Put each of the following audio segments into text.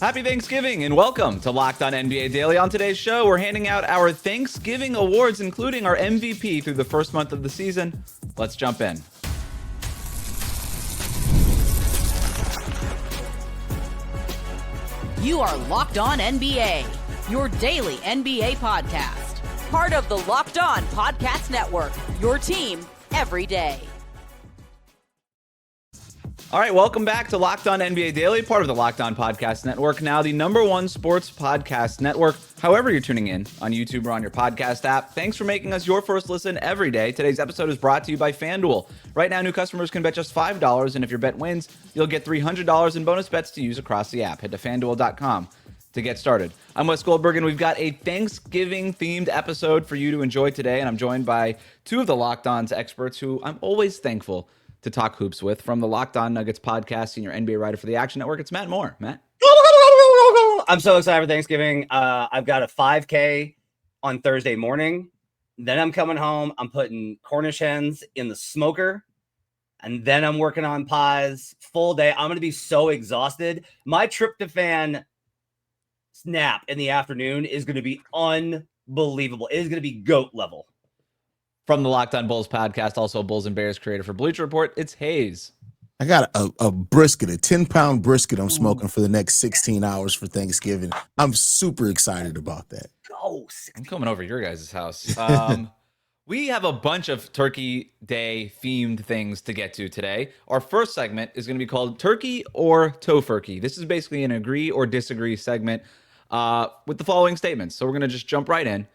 Happy Thanksgiving and welcome to Locked On NBA Daily. On today's show, we're handing out our Thanksgiving awards, including our MVP through the first month of the season. Let's jump in. You are Locked On NBA, your daily NBA podcast. Part of the Locked On Podcast Network, your team every day. All right, welcome back to Locked On NBA Daily, part of the Locked On Podcast Network, now the #1 sports podcast network. However you're tuning in, on YouTube or on your podcast app, thanks for making us your first listen every day. Today's episode is brought to you by FanDuel. Right now, new customers can bet just $5, and if your bet wins, you'll get $300 in bonus bets to use across the app. Head to FanDuel.com to get started. I'm Wes Goldberg, and we've got a Thanksgiving-themed episode for you to enjoy today, and I'm joined by two of the Locked On's experts who I'm always thankful to talk hoops with. From the Locked On Nuggets podcast, senior NBA writer for the Action Network, it's Matt Moore. Matt? I'm so excited for Thanksgiving. I've got a 5K on Thursday morning. Then I'm coming home. I'm putting Cornish hens in the smoker. And then I'm working on pies. Full day. I'm going to be so exhausted. My tryptophan snap in the afternoon is going to be unbelievable. It is going to be GOAT level. From the Locked On Bulls podcast, also Bulls and Bears creator for Bleacher Report, it's Haize. I got a brisket, a 10-pound brisket I'm smoking for the next 16 hours for Thanksgiving. I'm super excited about that. Oh, I'm coming over to your guys' house. We have a bunch of Turkey Day themed things to get to today. Our first segment is going to be called Turkey or Tofurky. This is basically an agree or disagree segment with the following statements. So we're going to just jump right in.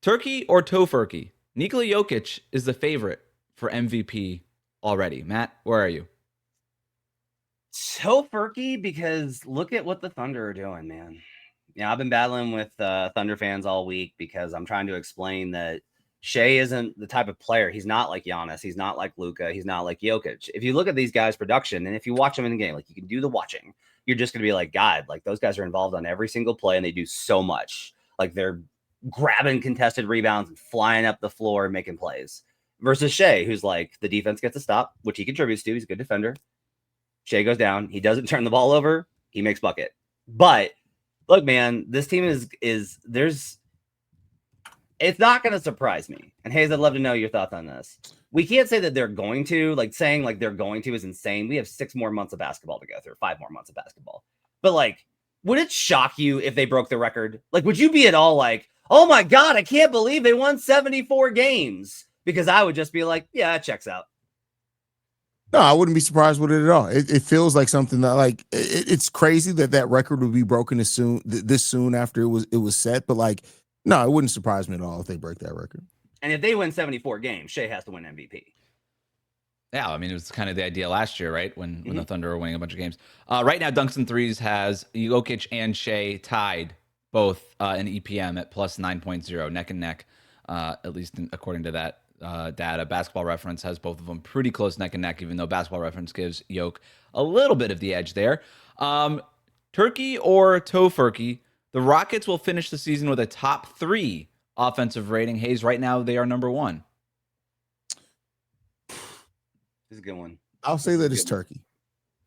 Turkey or Tofurky? Nikola Jokic is the favorite for MVP already. Matt, where are you? Tofurky, because look at what the Thunder are doing, man. Yeah, I've been battling with Thunder fans all week because I'm trying to explain that Shai isn't the type of player. He's not like Giannis. He's not like Luka. He's not like Jokic. If you look at these guys' production, and if you watch them in the game, like you can do the watching, you're just going to be like, God, like those guys are involved on every single play and they do so much. Like they're grabbing contested rebounds and flying up the floor and making plays versus Shai, who's like the defense gets a stop, which he contributes to. He's a good defender. Shai goes down. He doesn't turn the ball over. He makes bucket. But look, man, this team is it's not going to surprise me. And Haize, I'd love to know your thoughts on this. We can't say that they're going to, like saying like they're going to is insane. We have 6 more months of basketball to go through, 5 more months of basketball. But like, would it shock you if they broke the record? Like, would you be at all like, oh my God, I can't believe they won 74 games? Because I would just be like, yeah, it checks out. No, I wouldn't be surprised with it at all. It feels like something that like it's crazy that record would be broken this soon after it was set. But like, no, it wouldn't surprise me at all if they break that record. And if they win 74 games, Shai has to win MVP. Yeah, I mean, it was kind of the idea last year, right? When the Thunder were winning a bunch of games. Right now, Dunks and Threes has Jokic and Shai tied both in EPM at plus 9.0, neck and neck, at least according to that data. Basketball Reference has both of them pretty close neck and neck, even though Basketball Reference gives Jokic a little bit of the edge there. Turkey or Tofurky, the Rockets will finish the season with a top 3 offensive rating. Haize, right now they are #1. This is a good one. I'll say that it's Turkey.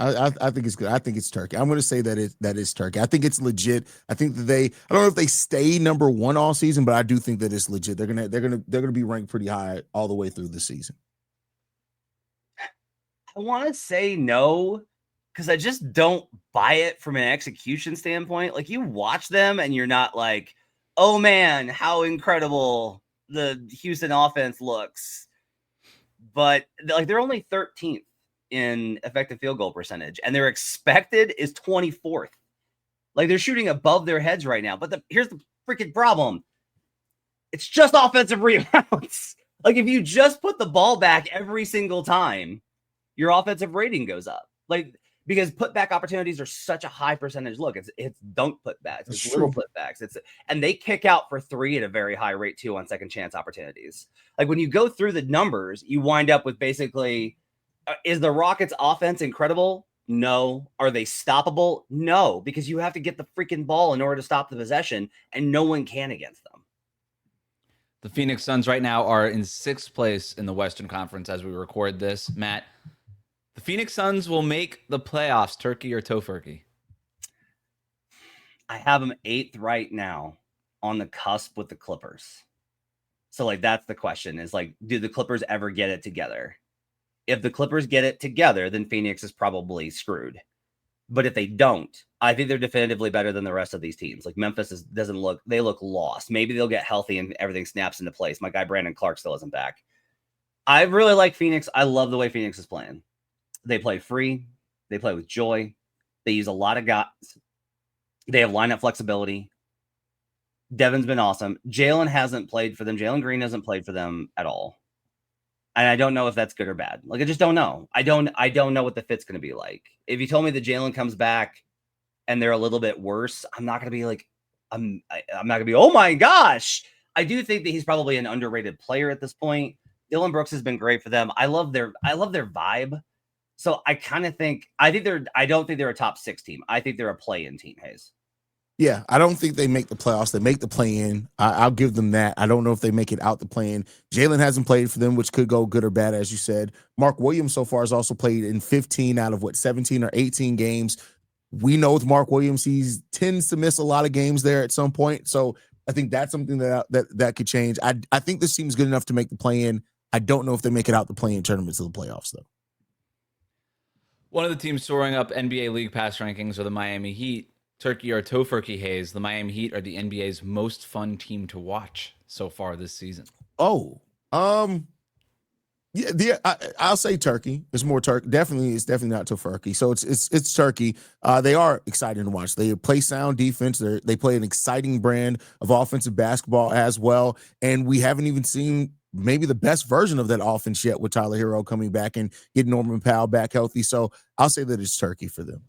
I think it's good. I think it's Turkey. I'm going to say that is Turkey. I think it's legit. I think that I don't know if they stay #1 all season, but I do think that it's legit. They're gonna be ranked pretty high all the way through the season. I want to say no, because I just don't buy it from an execution standpoint. Like you watch them and you're not like, oh man, how incredible the Houston offense looks. But like they're only 13th in effective field goal percentage, and their expected is 24th. Like they're shooting above their heads right now. But here's the freaking problem. It's just offensive rebounds. Like if you just put the ball back every single time, your offensive rating goes up. Like because putback opportunities are such a high percentage. Look, it's dunk putbacks, it's little putbacks. And they kick out for 3 at a very high rate too on second chance opportunities. Like when you go through the numbers, you wind up with basically, is the Rockets offense incredible? No. Are they stoppable? No, because you have to get the freaking ball in order to stop the possession, and no one can against them. The Phoenix Suns right now are in 6th place in the Western Conference as we record this. Matt, the Phoenix Suns will make the playoffs, Turkey or Tofurky? I have them 8th right now on the cusp with the Clippers. So like that's the question is like, do the Clippers ever get it together? If the Clippers get it together, then Phoenix is probably screwed. But if they don't, I think they're definitively better than the rest of these teams. Like Memphis they look lost. Maybe they'll get healthy and everything snaps into place. My guy Brandon Clark still isn't back. I really like Phoenix. I love the way Phoenix is playing. They play free. They play with joy. They use a lot of guys. They have lineup flexibility. Devin's been awesome. Jalen hasn't played for them. Jalen Green hasn't played for them at all. And I don't know if that's good or bad. Like, I just don't know. I don't know what the fit's going to be like. If you told me that Jalen comes back and they're a little bit worse, I'm not going to be like, I'm not going to be, oh my gosh. I do think that he's probably an underrated player at this point. Dylan Brooks has been great for them. I love their vibe. So I don't think they're a top 6 team. I think they're a play-in team, Haize. Yeah, I don't think they make the playoffs. They make the play-in. I'll give them that. I don't know if they make it out the play-in. Jalen hasn't played for them, which could go good or bad, as you said. Mark Williams so far has also played in 15 out of 17 or 18 games. We know with Mark Williams, he tends to miss a lot of games there at some point. So I think that's something that could change. I think this team is good enough to make the play-in. I don't know if they make it out the play-in tournaments of the playoffs, though. One of the teams soaring up NBA League Pass rankings are the Miami Heat. Turkey or Tofurky, Haize, the Miami Heat are the NBA's most fun team to watch so far this season. Oh, yeah, I'll say Turkey. It's more Turkey. It's definitely not Tofurky. So it's Turkey. They are exciting to watch. They play sound defense. They play an exciting brand of offensive basketball as well. And we haven't even seen maybe the best version of that offense yet with Tyler Hero coming back and getting Norman Powell back healthy. So I'll say that it's Turkey for them.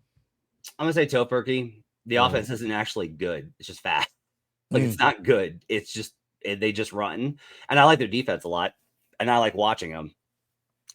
I'm gonna say Tofurky. The offense isn't actually good. It's just fast. Like it's not good. It's just they just run. And I like their defense a lot, and I like watching them.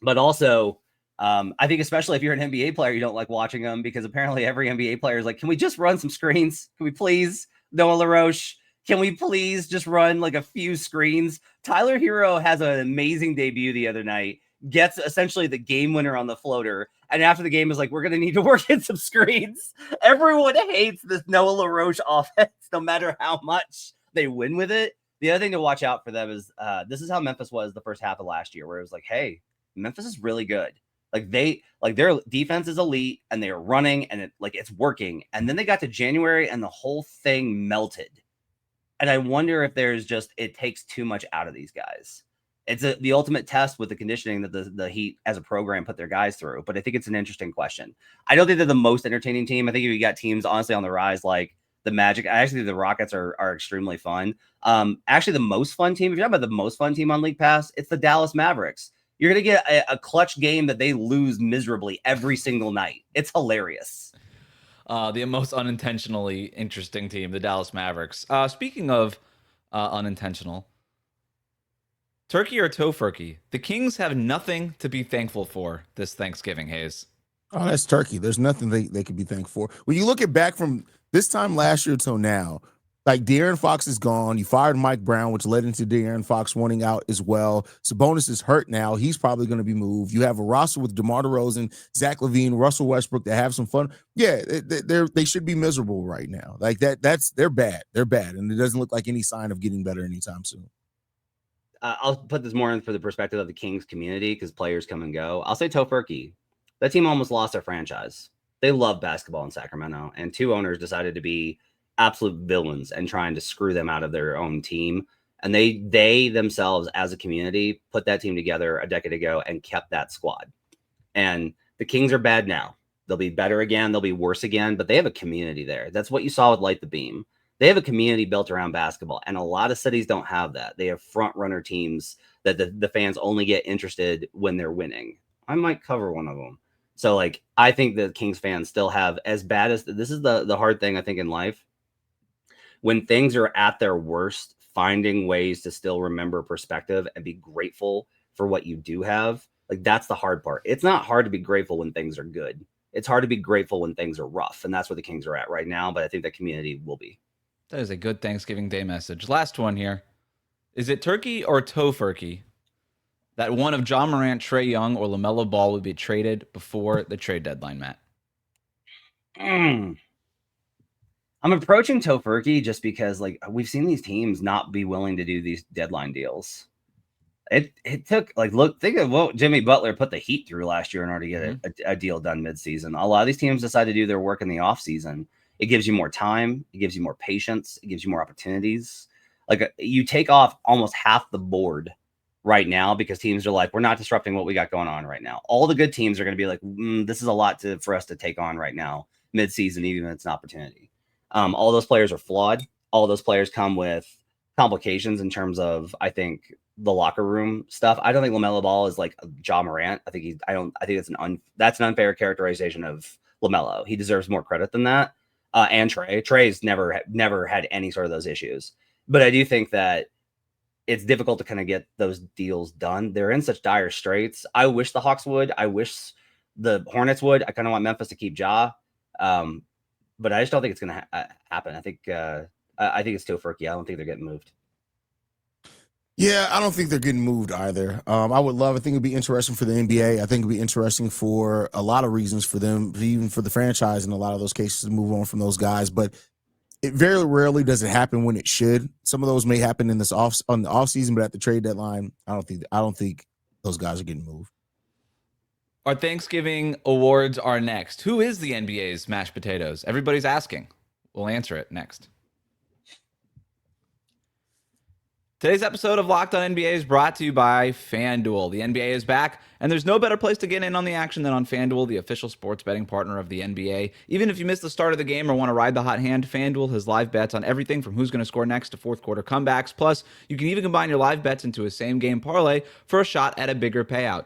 But also, I think especially if you're an NBA player, you don't like watching them because apparently every NBA player is like, "Can we just run some screens? Can we please, Noah LaRoche? Can we please just run like a few screens?" Tyler Hero has an amazing debut the other night. Gets essentially the game winner on the floater. And after the game is like, we're going to need to work in some screens. Everyone hates this Noah LaRoche offense, no matter how much they win with it. The other thing to watch out for them is this is how Memphis was the first half of last year, where it was like, hey, Memphis is really good. Like their defense is elite and they're running and it's working. And then they got to January and the whole thing melted. And I wonder if it takes too much out of these guys. It's the ultimate test with the conditioning that the Heat as a program put their guys through. But I think it's an interesting question. I don't think they're the most entertaining team. I think if you got teams honestly on the rise like the Magic, I actually think the Rockets are extremely fun. Actually, the most fun team, if you're talking about the most fun team on League Pass, it's the Dallas Mavericks. You're going to get a clutch game that they lose miserably every single night. It's hilarious. The most unintentionally interesting team, the Dallas Mavericks. Speaking of unintentional, Turkey or Tofurky, the Kings have nothing to be thankful for this Thanksgiving, Haize. Oh, that's Turkey. There's nothing they could be thankful for. When you look at back from this time last year till now, like De'Aaron Fox is gone. You fired Mike Brown, which led into De'Aaron Fox wanting out as well. Sabonis is hurt now. He's probably going to be moved. You have a roster with DeMar DeRozan, Zach LaVine, Russell Westbrook that have some fun. Yeah, they should be miserable right now. Like they're bad. They're bad, and it doesn't look like any sign of getting better anytime soon. I'll put this more in for the perspective of the Kings community because players come and go. I'll say Tofurky. That team almost lost their franchise. They love basketball in Sacramento, and 2 owners decided to be absolute villains and trying to screw them out of their own team. And they themselves as a community put that team together a decade ago and kept that squad. And the Kings are bad now. They'll be better again. They'll be worse again, but they have a community there. That's what you saw with Light the Beam. They have a community built around basketball, and a lot of cities don't have that. They have front runner teams that the fans only get interested when they're winning. I might cover one of them. So, like, I think the Kings fans still have as bad as this is the hard thing, I think, in life. When things are at their worst, finding ways to still remember perspective and be grateful for what you do have, like, that's the hard part. It's not hard to be grateful when things are good. It's hard to be grateful when things are rough, and that's where the Kings are at right now, but I think the community will be. That is a good Thanksgiving Day message. Last one here. Is it Turkey or Tofurky that one of John Morant, Trae Young, or LaMelo Ball would be traded before the trade deadline, Matt? I'm I'm approaching Tofurky just because like we've seen these teams not be willing to do these deadline deals. It took like think of what Jimmy Butler put the Heat through last year in order to get a deal done midseason. A lot of these teams decide to do their work in the offseason. It gives you more time, it gives you more patience, it gives you more opportunities. Like you take off almost half the board right now because teams are like, we're not disrupting what we got going on right now. All the good teams are going to be like, this is a lot for us to take on right now, midseason, even if it's an opportunity. All those players are flawed. All those players come with complications in terms of, I think, the locker room stuff. I don't think LaMelo Ball is like Ja Morant. I think that's an unfair characterization of LaMelo. He deserves more credit than that. And Trey's never had any sort of those issues. But I do think that it's difficult to kind of get those deals done. They're in such dire straits. I wish the Hawks would. I wish the Hornets would. I kind of want Memphis to keep Ja. But I just don't think it's going to happen. I think it's Tofurky. I don't think they're getting moved. Yeah, I don't think they're getting moved either. I think it'd be interesting for the NBA. I think it'd be interesting for a lot of reasons for them, even for the franchise in a lot of those cases to move on from those guys. But it very rarely does it happen when it should. Some of those may happen on the off season, but at the trade deadline, I don't think those guys are getting moved. Our Thanksgiving awards are next. Who is the NBA's mashed potatoes? Everybody's asking. We'll answer it next. Today's episode of Locked On NBA is brought to you by FanDuel. The NBA is back, and there's no better place to get in on the action than on FanDuel, the official sports betting partner of the NBA. Even if you missed the start of the game or want to ride the hot hand, FanDuel has live bets on everything from who's going to score next to fourth quarter comebacks. Plus, you can even combine your live bets into a same-game parlay for a shot at a bigger payout.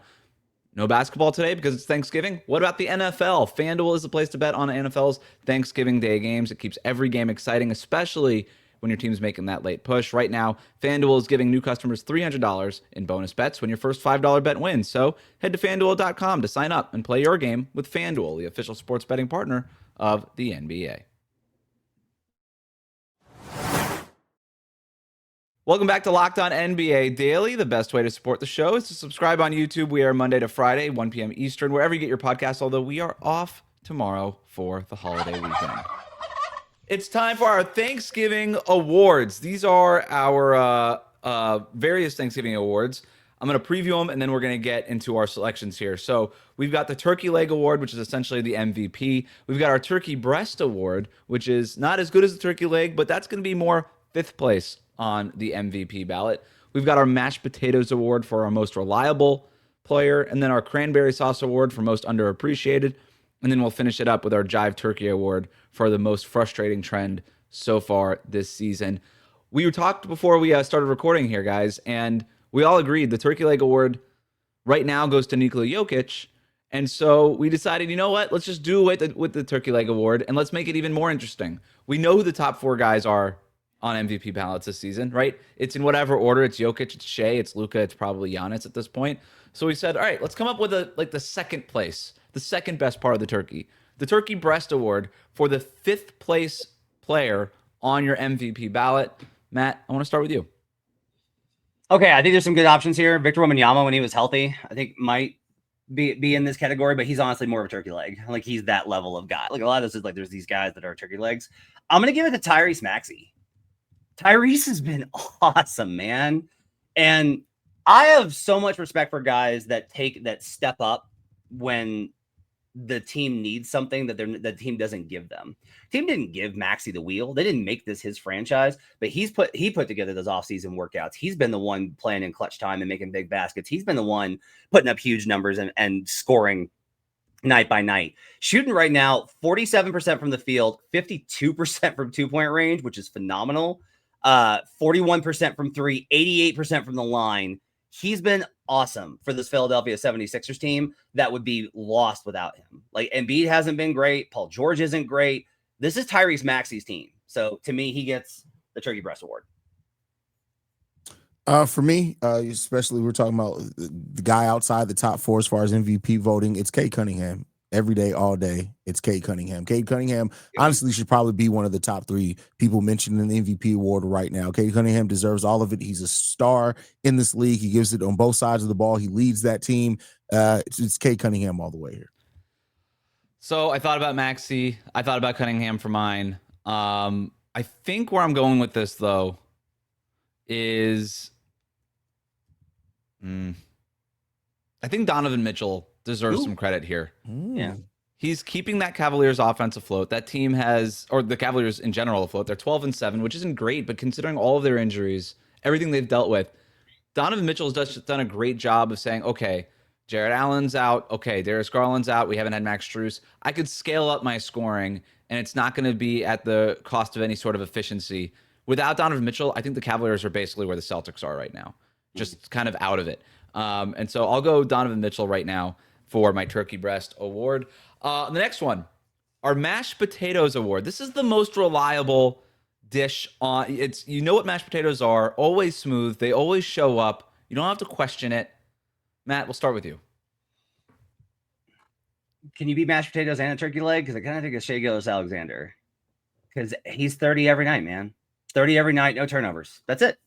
No basketball today because it's Thanksgiving. What about the NFL? FanDuel is the place to bet on the NFL's Thanksgiving Day games. It keeps every game exciting, especially when your team's making that late push. Right now, FanDuel is giving new customers $300 in bonus bets when your first $5 bet wins. So head to FanDuel.com to sign up and play your game with FanDuel, the official sports betting partner of the NBA. Welcome back to Locked On NBA Daily. The best way to support the show is to subscribe on YouTube. We are Monday to Friday, 1 p.m. Eastern, wherever you get your podcasts, although we are off tomorrow for the holiday weekend. It's time for our Thanksgiving awards. These are our various Thanksgiving awards. I'm going to preview them, and then we're going to get into our selections here. So we've got the Turkey Leg Award, which is essentially the MVP. We've got our Turkey Breast Award, which is not as good as the Turkey Leg, but that's going to be more fifth place on the MVP ballot. We've got our Mashed Potatoes Award for our most reliable player, and then our Cranberry Sauce Award for most underappreciated. And then we'll finish it up with our Jive Turkey Award for the most frustrating trend so far this season. We talked before we started recording here, guys, and we all agreed the Turkey Leg Award right now goes to Nikola Jokic. And so we decided, you know what? Let's just do it with the Turkey Leg Award, and let's make it even more interesting. We know who the top four guys are on MVP ballots this season, right? It's in whatever order. It's Jokic, it's Shai, it's Luka, it's probably Giannis at this point. So we said, all right, let's come up with the second place, the second best part of the turkey. The Turkey Breast Award for the fifth place player on your MVP ballot. Matt, I want to start with you. Okay, I think there's some good options here. Victor Wembanyama, when he was healthy, I think might be in this category, but he's honestly more of a turkey leg. Like he's that level of guy. Like a lot of this is like there's these guys that are turkey legs. I'm gonna give it to Tyrese Maxey. Tyrese has been awesome, man. And I have so much respect for guys that step up when the team needs something that the team doesn't give them. Team didn't give Maxey the wheel. They didn't make this his franchise, but he put together those offseason workouts. He's been the one playing in clutch time and making big baskets. He's been the one putting up huge numbers and scoring night by night. Shooting right now 47% from the field, 52% from 2-point range, which is phenomenal. 41% from three, 88% from the line. He's been awesome for this Philadelphia 76ers team that would be lost without him. Like Embiid hasn't been great. Paul George isn't great. This is Tyrese Maxey's team. So to me, he gets the Turkey Breast Award. For me, especially we're talking about the guy outside the top four as far as MVP voting. It's Cade Cunningham. Every day, all day, it's Cade Cunningham. Cade Cunningham, honestly, should probably be one of the top three people mentioned in the MVP award right now. Cade Cunningham deserves all of it. He's a star in this league. He gives it on both sides of the ball. He leads that team. It's Cade Cunningham all the way here. So I thought about Maxey. I thought about Cunningham for mine. I think where I'm going with this though is, I think Donovan Mitchell deserves some credit here. Yeah. He's keeping that Cavaliers offense afloat. That team has, or the Cavaliers in general afloat. They're 12-7, which isn't great, but considering all of their injuries, everything they've dealt with, Donovan Mitchell has done a great job of saying, okay, Jared Allen's out. Okay, Darius Garland's out. We haven't had Max Strus. I could scale up my scoring, and it's not going to be at the cost of any sort of efficiency. Without Donovan Mitchell, I think the Cavaliers are basically where the Celtics are right now, just kind of out of it. And so I'll go Donovan Mitchell right now for my Turkey Breast Award. The next one, our Mashed Potatoes Award. This is the most reliable dish on. It's, you know what mashed potatoes are, always smooth. They always show up. You don't have to question it. Matt, we'll start with you. Can you beat mashed potatoes and a turkey leg? Because I kind of think of Shai Gilgeous-Alexander. Because he's 30 every night, man. 30 every night, no turnovers. That's it.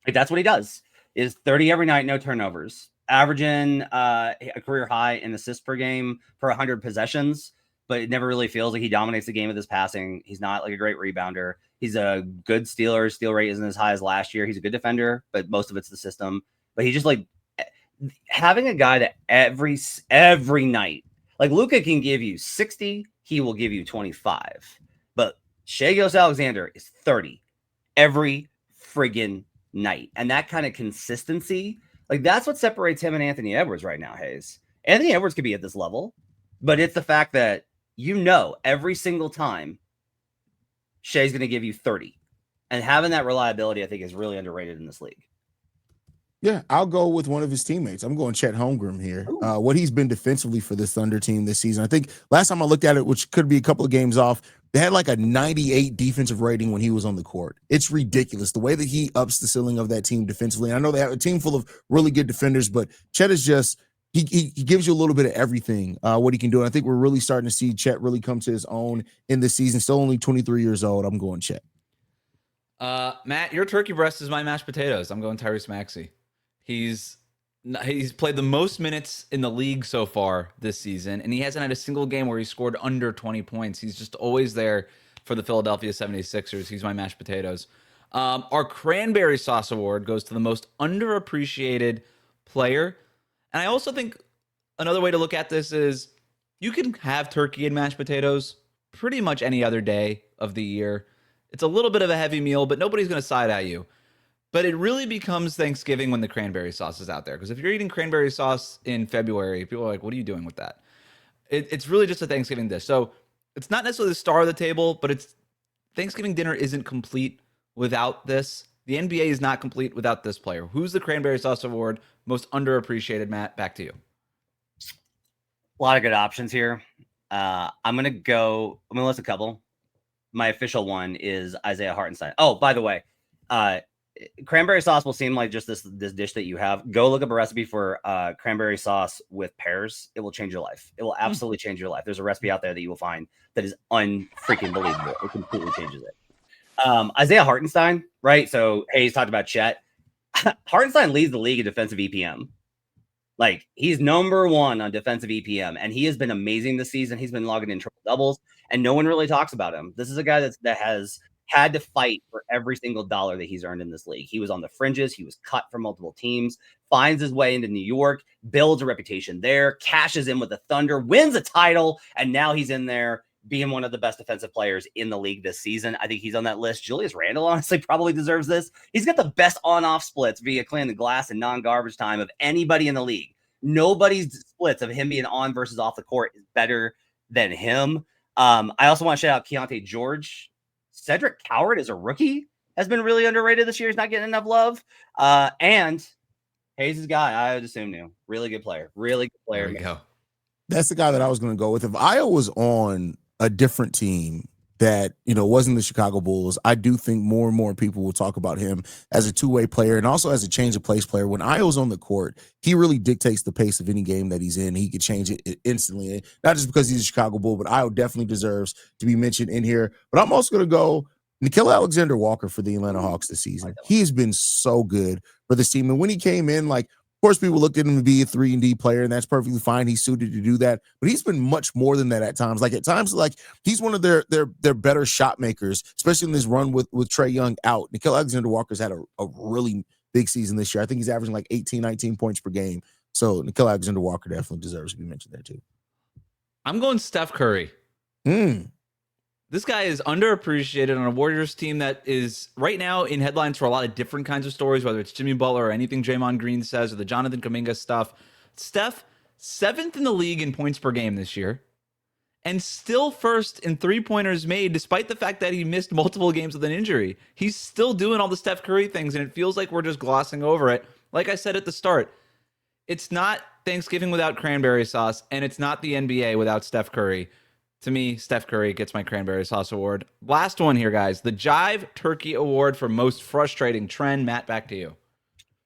Like, that's what he does, is 30 every night, no turnovers. Averaging a career high in assists per game for 100 possessions, but it never really feels like he dominates the game with his passing. He's not like a great rebounder. He's a good stealer. Steal rate isn't as high as last year. He's a good defender, but most of it's the system. But he just, like, having a guy that every night, like Luka can give you 60, he will give you 25. But Shai Gilgeous-Alexander is 30 every friggin' night. And that kind of consistency, like, that's what separates him and Anthony Edwards right now, Haize. Anthony Edwards could be at this level, but it's the fact that, every single time Shai's going to give you 30. And having that reliability, I think, is really underrated in this league. Yeah, I'll go with one of his teammates. I'm going Chet Holmgren here. What he's been defensively for this Thunder team this season. I think last time I looked at it, which could be a couple of games off, they had like a 98 defensive rating when he was on the court. It's ridiculous the way that he ups the ceiling of that team defensively. And I know they have a team full of really good defenders, but Chet is just, he gives you a little bit of everything, what he can do. And I think we're really starting to see Chet really come to his own in this season. Still only 23 years old. I'm going Chet. Matt, your turkey breast is my mashed potatoes. I'm going Tyrese Maxey. He's played the most minutes in the league so far this season, and he hasn't had a single game where he scored under 20 points. He's just always there for the Philadelphia 76ers. He's my mashed potatoes. Our Cranberry Sauce Award goes to the most underappreciated player. And I also think another way to look at this is you can have turkey and mashed potatoes pretty much any other day of the year. It's a little bit of a heavy meal, but nobody's going to side at you. But it really becomes Thanksgiving when the cranberry sauce is out there. Because if you're eating cranberry sauce in February, people are like, what are you doing with that? It's really just a Thanksgiving dish. So it's not necessarily the star of the table, but it's Thanksgiving dinner isn't complete without this. The NBA is not complete without this player. Who's the Cranberry Sauce Award most underappreciated, Matt? Back to you. A lot of good options here. I'm going to list a couple. My official one is Isaiah Hartenstein. Oh, by the way, cranberry sauce will seem like just this dish that you have. Go look up a recipe for cranberry sauce with pears. It will change your life. It will absolutely change your life. There's a recipe out there that you will find that is unfreaking believable. It completely changes it. Isaiah Hartenstein, right? So Haize talked about Chet. Hartenstein leads the league in defensive EPM. Like, he's number one on defensive EPM, and he has been amazing this season. He's been logging in triple doubles, and no one really talks about him. This is a guy that has had to fight for every single dollar that he's earned in this league. He was on the fringes. He was cut from multiple teams, finds his way into New York, builds a reputation there, cashes in with the Thunder, wins a title, and now he's in there being one of the best defensive players in the league this season. I think he's on that list. Julius Randle honestly probably deserves this. He's got the best on-off splits via clearing the glass and non-garbage time of anybody in the league. Nobody's splits of him being on versus off the court is better than him. I also want to shout out Keontae George. Cedric Coward as a rookie has been really underrated this year. He's not getting enough love. And Haize's guy, I would assume new. Really good player. Really good player. There we go. That's the guy that I was going to go with. If Io was on a different team that, wasn't the Chicago Bulls, I do think more and more people will talk about him as a two-way player and also as a change of pace player. When Io's on the court, he really dictates the pace of any game that he's in. He could change it instantly, not just because he's a Chicago Bull, but Io definitely deserves to be mentioned in here. But I'm also going to go Nikola Alexander Walker for the Atlanta Hawks this season. He has been so good for this team. And when he came in, like, Of course, people look at him to be a 3-and-D player, and that's perfectly fine. He's suited to do that, but he's been much more than that at times. Like at times, like he's one of their better shot makers, especially in this run with Trae Young out. Nikola Alexander Walker's had a really big season this year. I think he's averaging like 18, 19 points per game. So Nikola Alexander Walker definitely deserves to be mentioned there too. I'm going Steph Curry. This guy is underappreciated on a Warriors team that is right now in headlines for a lot of different kinds of stories, whether it's Jimmy Butler or anything Draymond Green says or the Jonathan Kuminga stuff. Steph, 7th in the league in points per game this year, and still first in three-pointers made, despite the fact that he missed multiple games with an injury. He's still doing all the Steph Curry things, and it feels like we're just glossing over it. Like I said at the start, it's not Thanksgiving without cranberry sauce, and it's not the NBA without Steph Curry. To me, Steph Curry gets my cranberry sauce award. Last one here, guys. The Jive Turkey Award for most frustrating trend. Matt, back to you.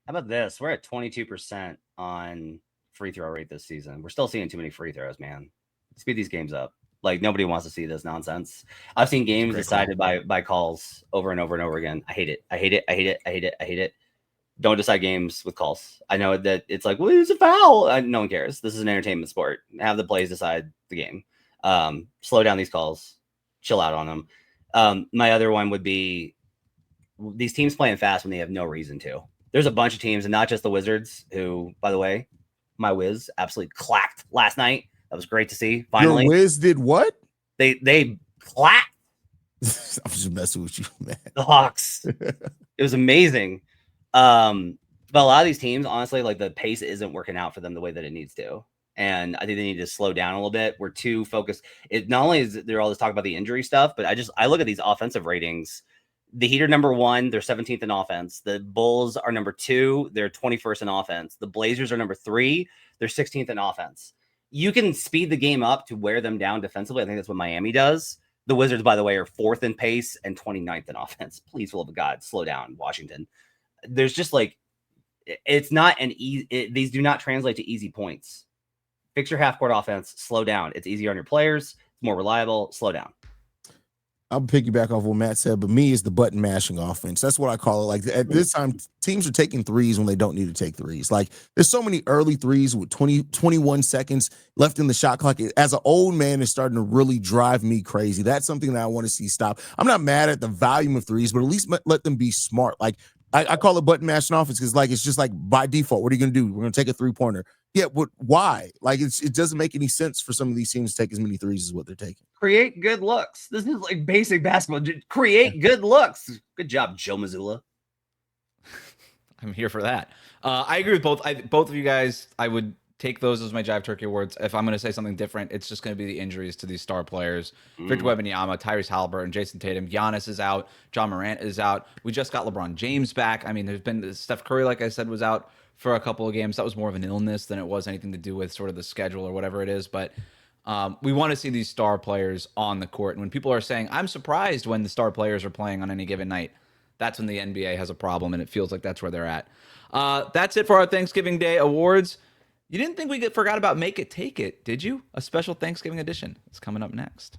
How about this? We're at 22% on free throw rate this season. We're still seeing too many free throws, man. Speed these games up. Like, nobody wants to see this nonsense. I've seen games decided by calls over and over and over again. I hate it. I hate it. I hate it. I hate it. I hate it. Don't decide games with calls. I know that it's like, well, it's a foul. No one cares. This is an entertainment sport. Have the plays decide the game. Slow down these calls, chill out on them. My other one would be these teams playing fast when they have no reason to. There's a bunch of teams, and not just the Wizards, who, by the way, my Wiz absolutely clacked last night. That was great to see. Finally, your Wiz did what? They clacked. I'm just messing with you, man. The Hawks. It was amazing. But a lot of these teams, honestly, like the pace isn't working out for them the way that it needs to. And I think they need to slow down a little bit. We're too focused. It not only is there all this talk about the injury stuff, but I look at these offensive ratings. The Heat are number 1, they're 17th in offense. The Bulls are number 2, they're 21st in offense. The Blazers are number 3, they're 16th in offense. You can speed the game up to wear them down defensively. I think that's what Miami does. The Wizards, by the way, are 4th in pace and 29th in offense. Please, for the love of God, slow down, Washington. There's just like, it's not an easy, these do not translate to easy points. Fix your half-court offense. Slow down. It's easier on your players. It's more reliable. Slow down. I'll piggyback off what Matt said, but me is the button mashing offense. That's what I call it. Like at this time, teams are taking threes when they don't need to take threes. Like there's so many early threes with 21 seconds left in the shot clock. As an old man, it's starting to really drive me crazy. That's something that I want to see stop. I'm not mad at the volume of threes, but at least let them be smart. Like I call it button mashing offense because like it's just like by default, what are you going to do? We're going to take a 3-pointer. Yeah, but why? Like it doesn't make any sense for some of these teams to take as many threes as what they're taking. Create good looks. This is like basic basketball. Create good looks. Good job, Joe Mazzulla. I'm here for that. I agree with both. Both of you guys. I would take those as my Jive Turkey awards. If I'm going to say something different, it's just going to be the injuries to these star players. Victor Wembanyama, Tyrese Halliburton, Jason Tatum, Giannis is out. John Morant is out. We just got LeBron James back. I mean, there's been Steph Curry, like I said, was out for a couple of games. That was more of an illness than it was anything to do with sort of the schedule or whatever it is. But we want to see these star players on the court. And when people are saying, I'm surprised when the star players are playing on any given night, that's when the NBA has a problem, and it feels like that's where they're at. That's it for our Thanksgiving Day awards. You didn't think we forgot about Make It, Take It, did you? A special Thanksgiving edition. It's coming up next.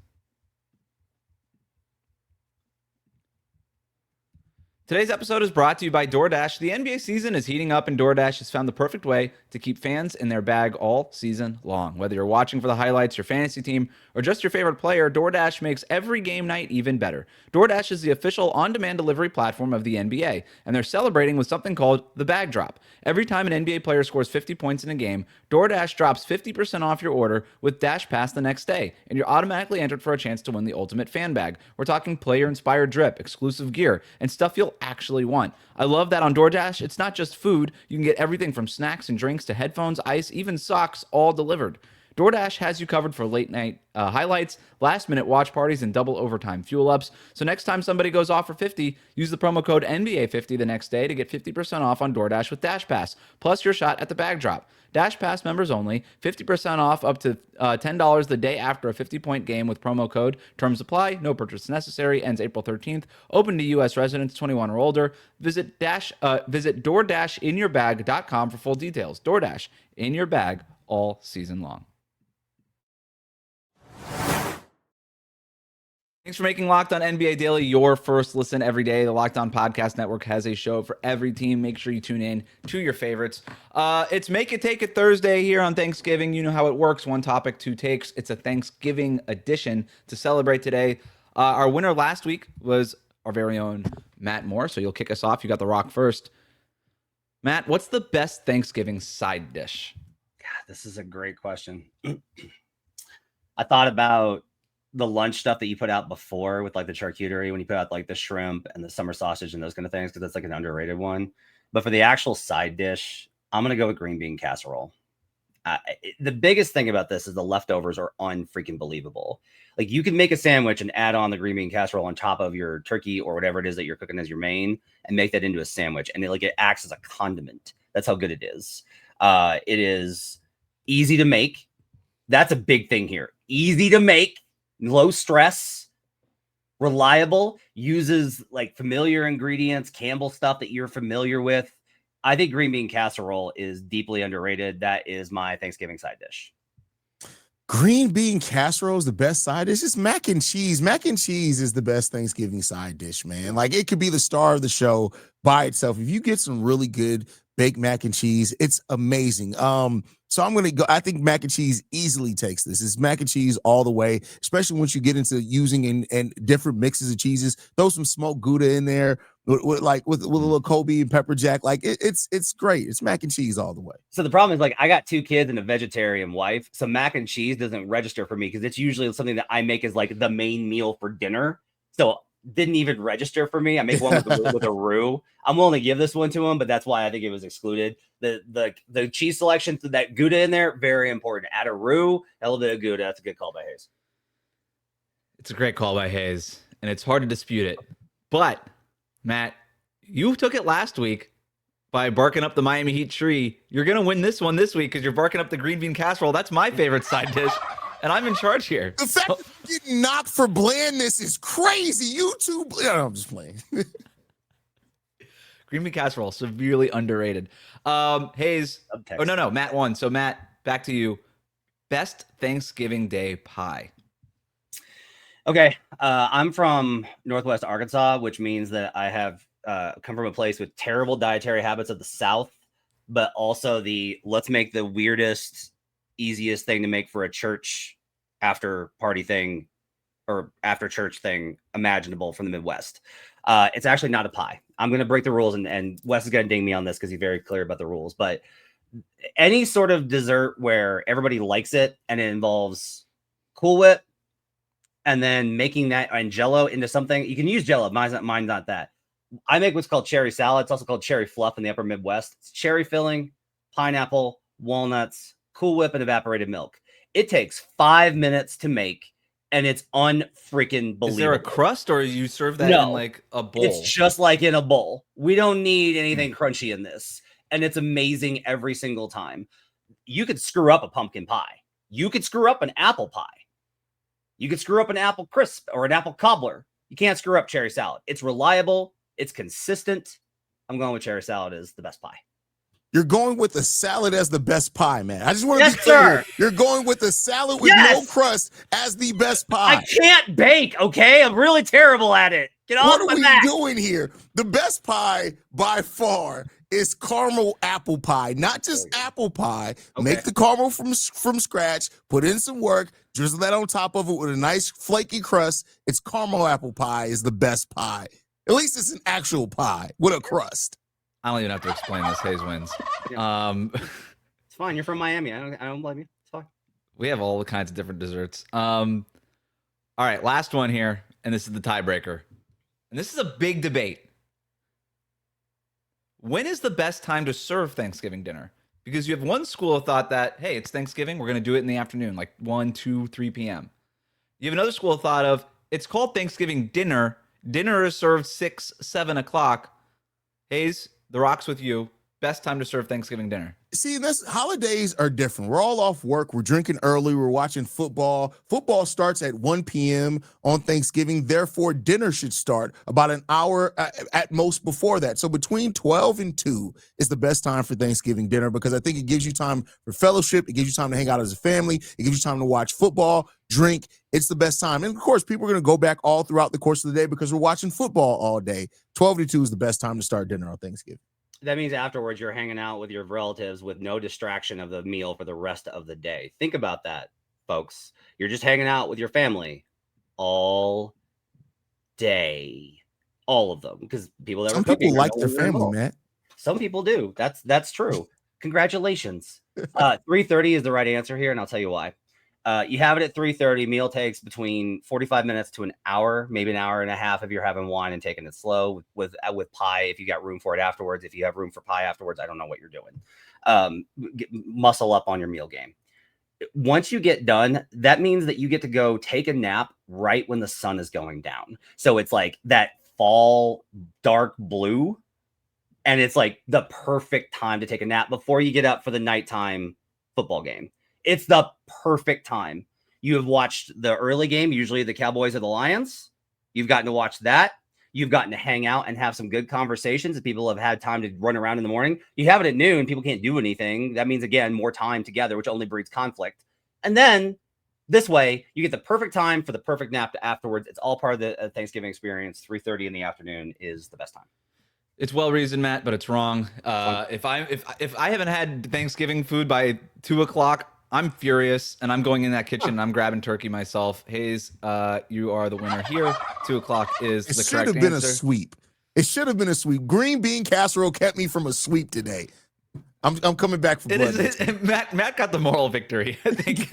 Today's episode is brought to you by DoorDash. The NBA season is heating up, and DoorDash has found the perfect way to keep fans in their bag all season long. Whether you're watching for the highlights, your fantasy team, or just your favorite player, DoorDash makes every game night even better. DoorDash is the official on-demand delivery platform of the NBA, and they're celebrating with something called the Bag Drop. Every time an NBA player scores 50 points in a game, DoorDash drops 50% off your order with Dash Pass the next day, and you're automatically entered for a chance to win the ultimate fan bag. We're talking player-inspired drip, exclusive gear, and stuff you'll actually want. I love that on DoorDash, it's not just food. You can get everything from snacks and drinks to headphones, ice, even socks, all delivered. DoorDash has you covered for late night highlights, last minute watch parties, and double overtime fuel ups. So next time somebody goes off for 50, use the promo code NBA50 the next day to get 50% off on DoorDash with Dash Pass, plus your shot at the bag drop. Dash Pass members only, 50% off up to $10 the day after a 50-point game with promo code. Terms apply, no purchase necessary, ends April 13th. Open to U.S. residents 21 or older. Visit DoorDashinyourbag.com for full details. DoorDash, in your bag all season long. Thanks for making Locked On NBA Daily your first listen every day. The Locked On Podcast Network has a show for every team. Make sure you tune in to your favorites. It's Make It Take It Thursday here on Thanksgiving. You know how it works. One topic, two takes. It's a Thanksgiving edition to celebrate today. Our winner last week was our very own Matt Moore, so you'll kick us off. You got the rock first. Matt, what's the best Thanksgiving side dish? God, this is a great question. I thought about the lunch stuff that you put out before with like the charcuterie, when you put out like the shrimp and the summer sausage and those kind of things, because that's like an underrated one. But for the actual side dish, I'm going to go with green bean casserole. The biggest thing about this is the leftovers are unfreaking believable. Like you can make a sandwich and add on the green bean casserole on top of your turkey or whatever it is that you're cooking as your main and make that into a sandwich. And it acts as a condiment. That's how good it is. It is easy to make. That's a big thing here. Easy to make. Low stress, reliable, uses like familiar ingredients, Campbell stuff that you're familiar with. I think green bean casserole is deeply underrated. That is my Thanksgiving side dish. Green bean casserole is the best side dish. It's mac and cheese. Mac and cheese is the best Thanksgiving side dish, man. Like it could be the star of the show by itself. If you get some really good baked mac and cheese, it's amazing. So I'm going to go. I think mac and cheese easily takes this. It's mac and cheese all the way, especially once you get into using and different mixes of cheeses. Throw some smoked Gouda in there with a little Kobe and pepper jack. Like it's great. It's mac and cheese all the way. So the problem is like I got 2 kids and a vegetarian wife. So mac and cheese doesn't register for me because it's usually something that I make as like the main meal for dinner. So didn't even register for me. I make one with a roux. I'm willing to give this one to him, but that's why I think it was excluded. The cheese selection, that Gouda in there, very important. Add a roux, a little bit of Gouda. That's a good call by Haize. It's a great call by Haize, and it's hard to dispute it. But, Matt, you took it last week by barking up the Miami Heat tree. You're going to win this one this week because you're barking up the green bean casserole. That's my favorite side dish. And I'm in charge here. The fact that you're getting knocked for blandness is crazy. YouTube. No, I'm just playing. Green bean casserole, severely underrated. Haize. Oh, no. Matt won. So, Matt, back to you. Best Thanksgiving Day pie. Okay. I'm from Northwest Arkansas, which means that I have come from a place with terrible dietary habits of the South, but also let's make the weirdest, easiest thing to make for a church after party thing or after church thing imaginable from the Midwest. It's actually not a pie. I'm going to break the rules and Wes is going to ding me on this because he's very clear about the rules, but any sort of dessert where everybody likes it and it involves Cool Whip and then making that and Jell-O into something, you can use Jell-O. Mine's not that. I make what's called cherry salad. It's also called cherry fluff in the upper Midwest. It's cherry filling, pineapple, walnuts, Cool Whip, and evaporated milk. It takes 5 minutes to make, and it's unfreaking believable. Is there a crust, or you serve that in like a bowl? It's just like in a bowl. We don't need anything crunchy in this, and it's amazing every single time. You could screw up a pumpkin pie. You could screw up an apple pie. You could screw up an apple crisp or an apple cobbler. You can't screw up cherry salad. It's reliable. It's consistent. I'm going with cherry salad as the best pie. You're going with the salad as the best pie, man. I just want to be Sir. clear. You're going with the salad with no crust as the best pie. I can't bake, okay? I'm really terrible at it. Get off my back. What are we doing here? The best pie by far is caramel apple pie, not just apple pie. Okay. Make the caramel from scratch, put in some work, drizzle that on top of it with a nice flaky crust. It's caramel apple pie is the best pie. At least it's an actual pie with a crust. I don't even have to explain this. Haize wins. It's fine. You're from Miami. I don't blame you. It's fine. We have all kinds of different desserts. All right, last one here, and this is the tiebreaker. And this is a big debate. When is the best time to serve Thanksgiving dinner? Because you have one school of thought that, hey, it's Thanksgiving, we're going to do it in the afternoon, like 1, 2, 3 p.m. You have another school of thought of, it's called Thanksgiving dinner. Dinner is served 6, 7 o'clock. Haize, the rock's with you. best time to serve Thanksgiving dinner? See, holidays are different. We're all off work. We're drinking early. We're watching football. Football starts at 1 p.m. on Thanksgiving. Therefore, dinner should start about an hour at most before that. So between 12 and 2 is the best time for Thanksgiving dinner, because I think it gives you time for fellowship. It gives you time to hang out as a family. It gives you time to watch football, drink. It's the best time. And of course, people are going to go back all throughout the course of the day because we're watching football all day. 12 to 2 is the best time to start dinner on Thanksgiving. That means afterwards you're hanging out with your relatives with no distraction of the meal for the rest of the day. Think about that, folks. You're just hanging out with your family all day. All of them. Because people that Some people like their family, man. Some people do. That's true. Congratulations. 3:30 is the right answer here, and I'll tell you why. You have it at 3:30. Meal takes between 45 minutes to an hour, maybe an hour and a half if you're having wine and taking it slow with pie. If you got room for it afterwards, if you have room for pie afterwards, I don't know what you're doing. Muscle up on your meal game. Once you get done, that means that you get to go take a nap right when the sun is going down. So it's like that fall dark blue, and it's like the perfect time to take a nap before you get up for the nighttime football game. It's the perfect time. You have watched the early game, usually the Cowboys or the Lions. You've gotten to watch that. You've gotten to hang out and have some good conversations that people have had time to run around in the morning. You have it at noon. People can't do anything. That means, again, more time together, which only breeds conflict. And then this way, you get the perfect time for the perfect nap afterwards. It's all part of the Thanksgiving experience. 3:30 in the afternoon is the best time. It's well reasoned, Matt, but it's wrong. If I haven't had Thanksgiving food by 2 o'clock, I'm furious, and I'm going in that kitchen and I'm grabbing turkey myself. Haize, you are the winner here. 2 o'clock is the correct answer. It should have been a sweep. It should have been a sweep. Green bean casserole kept me from a sweep today. I'm coming back for blood. Matt got the moral victory, I think.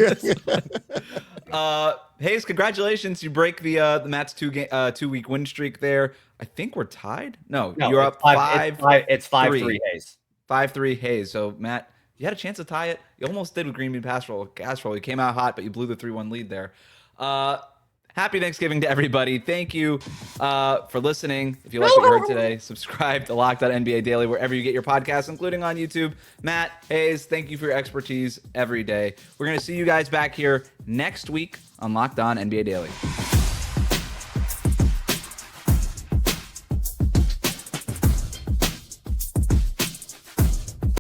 Haize, congratulations. You break the Matt's 2-week win streak there. I think we're tied. No, you're up 5-3. It's 5-3 Haize. 5-3 Haize. So Matt, you had a chance to tie it. You almost did with green bean casserole. You came out hot, but you blew the 3-1 lead there. Happy Thanksgiving to everybody. Thank you for listening. If you like what you heard today, subscribe to Locked On NBA Daily wherever you get your podcasts, including on YouTube. Matt, Haize, thank you for your expertise every day. We're going to see you guys back here next week on Locked On NBA Daily.